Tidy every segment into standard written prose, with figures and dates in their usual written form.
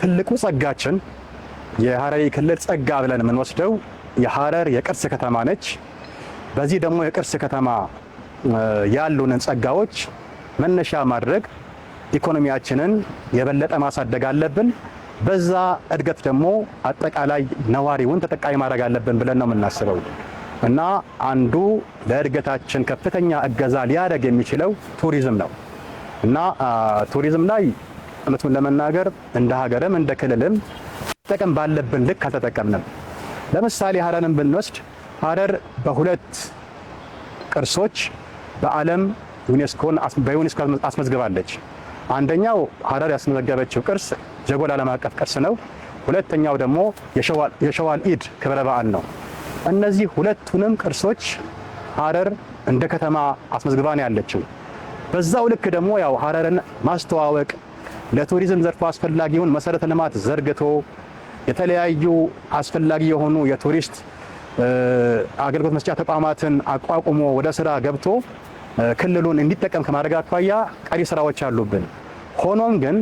ትልቁ ጸጋችን የሐረሪ ክልል ጸጋ ብለን የምንወስደው የሐረር የቅርስ ከተማ ነች። በዚህ ደግሞ የቅርስ ከተማ ያሉንን ጸጋዎች መነሻ ማድረግ ኢኮኖሚያችንን የበለጠ ማሳደግ አለብን። በዛ እድገት ደግሞ አጠቃላይ ነዋሪውን ተጠቃሚ ማድረግ አለብን ብለን ነው የምናስበው እና አንዱ ለእድገታችን ከፍተኛ እገዛ ሊያደርግ የሚችለው ቱሪዝም ነው እና ቱሪዝም ላይ እውነቱን ለመናገር እንደ ሀገርም እንደ ክልልም ተጠቀም ባለብን ልክ አልተጠቀምንም። ለምሳሌ ሐረርን ብንወስድ ሐረር በሁለት ቅርሶች በዓለም በዩኔስኮ አስመዝግባለች። አንደኛው ሐረር ያስመዘገበችው ቅርስ ጀጎል ዓለም አቀፍ ቅርስ ነው። ሁለተኛው ደግሞ የሸዋል ኢድ ክብረ በዓል ነው። እነዚህ ሁለቱንም ቅርሶች ሐረር እንደ ከተማ አስመዝግባ ነው ያለችው። በዛው ልክ ደግሞ ያው ሐረርን ማስተዋወቅ ለቱሪዝም ዘርፉ አስፈላጊውን መሰረተ ልማት ዘርግቶ የተለያዩ አስፈላጊ የሆኑ የቱሪስት አገልግሎት መስጫ ተቋማትን አቋቁሞ ወደ ስራ ገብቶ ክልሉን እንዲጠቀም ከማድረግ አኳያ ቀሪ ስራዎች አሉብን። ሆኖም ግን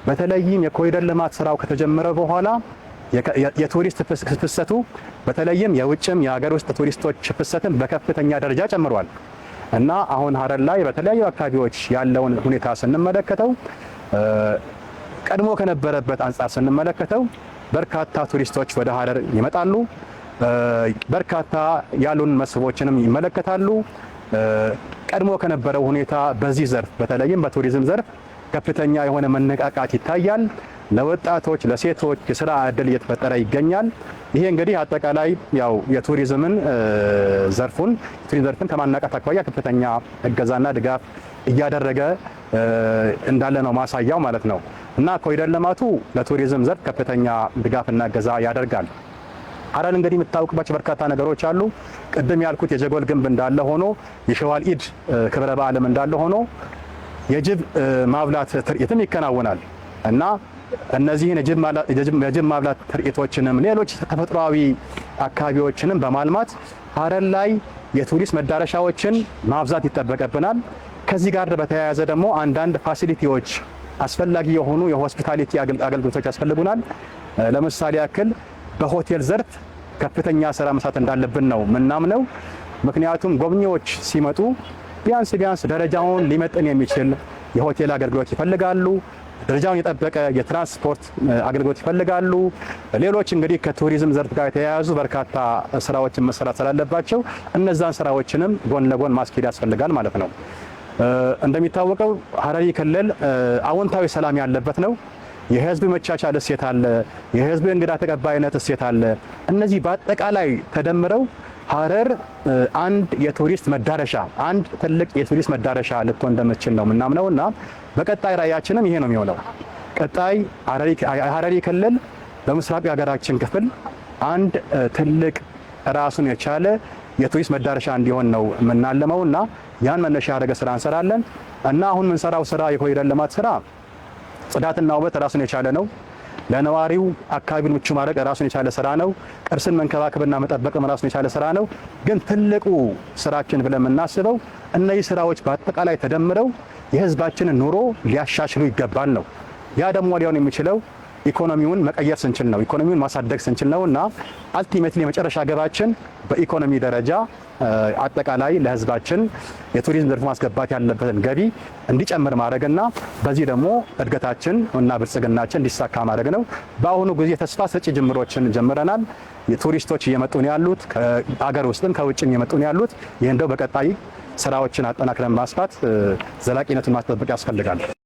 በተለይም የኮሪደር ልማት ስራው ከተጀመረ በኋላ የቱሪስት ፍሰቱ በተለይም የውጭም የሀገር ውስጥ ቱሪስቶች ፍሰትን በከፍተኛ ደረጃ ጨምሯል እና አሁን ሐረር ላይ በተለያዩ አካባቢዎች ያለውን ሁኔታ ስንመለከተው ቀድሞ ከነበረበት አንጻር ስንመለከተው በርካታ ቱሪስቶች ወደ ሐረር ይመጣሉ። በርካታ ያሉን መስህቦችንም ይመለከታሉ። ቀድሞ ከነበረው ሁኔታ በዚህ ዘርፍ በተለይም በቱሪዝም ዘርፍ ከፍተኛ የሆነ መነቃቃት ይታያል። ለወጣቶች፣ ለሴቶች የስራ ዕድል እየተፈጠረ ይገኛል። ይሄ እንግዲህ አጠቃላይ ያው የቱሪዝምን ዘርፉን ከማነቃቃት አኳያ ከፍተኛ እገዛና ድጋፍ እያደረገ እንዳለ ነው ማሳያው ማለት ነው እና ኮሪደር ልማቱ ለቱሪዝም ዘርፍ ከፍተኛ ድጋፍና እገዛ ያደርጋል። ሐረር እንግዲህ የምታወቅባቸው በርካታ ነገሮች አሉ። ቅድም ያልኩት የጀጎል ግንብ እንዳለ ሆኖ የሸዋል ኢድ ክብረ በዓልም እንዳለ ሆኖ የጅብ ማብላት ትርኢትም ይከናወናል እና እነዚህን የጅብ ማብላት ትርኢቶችንም ሌሎች ተፈጥሯዊ አካባቢዎችንም በማልማት ሐረር ላይ የቱሪስት መዳረሻዎችን ማብዛት ይጠበቅብናል። ከዚህ ጋር በተያያዘ ደግሞ አንዳንድ ፋሲሊቲዎች አስፈላጊ የሆኑ የሆስፒታሊቲ አገልግሎቶች ያስፈልጉናል። ለምሳሌ ያክል በሆቴል ዘርፍ ከፍተኛ ስራ መስራት እንዳለብን ነው ምናምነው። ምክንያቱም ጎብኚዎች ሲመጡ ቢያንስ ደረጃውን ሊመጥን የሚችል የሆቴል አገልግሎት ይፈልጋሉ። ደረጃውን የጠበቀ የትራንስፖርት አገልግሎት ይፈልጋሉ። ሌሎች እንግዲህ ከቱሪዝም ዘርፍ ጋር የተያያዙ በርካታ ስራዎችን መሰራት ስላለባቸው እነዛን ስራዎችንም ጎን ለጎን ማስኬድ ያስፈልጋል ማለት ነው። እንደሚታወቀው ሐረሪ ክልል አዎንታዊ ሰላም ያለበት ነው። የህዝብ መቻቻል እሴት አለ። የህዝብ እንግዳ ተቀባይነት እሴት አለ። እነዚህ በአጠቃላይ ተደምረው ሐረር አንድ የቱሪስት መዳረሻ አንድ ትልቅ የቱሪስት መዳረሻ ልትሆን እንደምትችል ነው ምናምነው እና በቀጣይ ራዕያችንም ይሄ ነው የሚሆነው። ቀጣይ ሐረሪ ክልል በምስራቅ የሀገራችን ክፍል አንድ ትልቅ ራሱን የቻለ የቱሪስት መዳረሻ እንዲሆን ነው የምናለመው እና ያን መነሻ ያደረገ ስራ እንሰራለን እና አሁን የምንሰራው ስራ የኮሪደር ልማት ስራ ጽዳትና ውበት ራሱን የቻለ ነው። ለነዋሪው አካባቢውን ምቹ ማድረግ ራሱን የቻለ ስራ ነው። ቅርስን መንከባከብና መጠበቅም ራሱን የቻለ ስራ ነው። ግን ትልቁ ስራችን ብለን የምናስበው እነዚህ ስራዎች በአጠቃላይ ተደምረው የህዝባችንን ኑሮ ሊያሻሽሉ ይገባል ነው። ያ ደግሞ ሊሆን የሚችለው ኢኮኖሚውን መቀየር ስንችል ነው። ኢኮኖሚውን ማሳደግ ስንችል ነው እና አልቲሜትሊ የመጨረሻ ገባችን በኢኮኖሚ ደረጃ አጠቃላይ ለህዝባችን የቱሪዝም ዘርፍ ማስገባት ያለበትን ገቢ እንዲጨምር ማድረግና በዚህ ደግሞ እድገታችን እና ብልጽግናችን እንዲሳካ ማድረግ ነው። በአሁኑ ጊዜ ተስፋ ሰጪ ጅምሮችን ጀምረናል። የቱሪስቶች እየመጡ ነው ያሉት፣ ከአገር ውስጥም ከውጭም እየመጡ ነው ያሉት። ይህ እንደው በቀጣይ ስራዎችን አጠናክረን ማስፋት ዘላቂነቱን ማስጠበቅ ያስፈልጋል።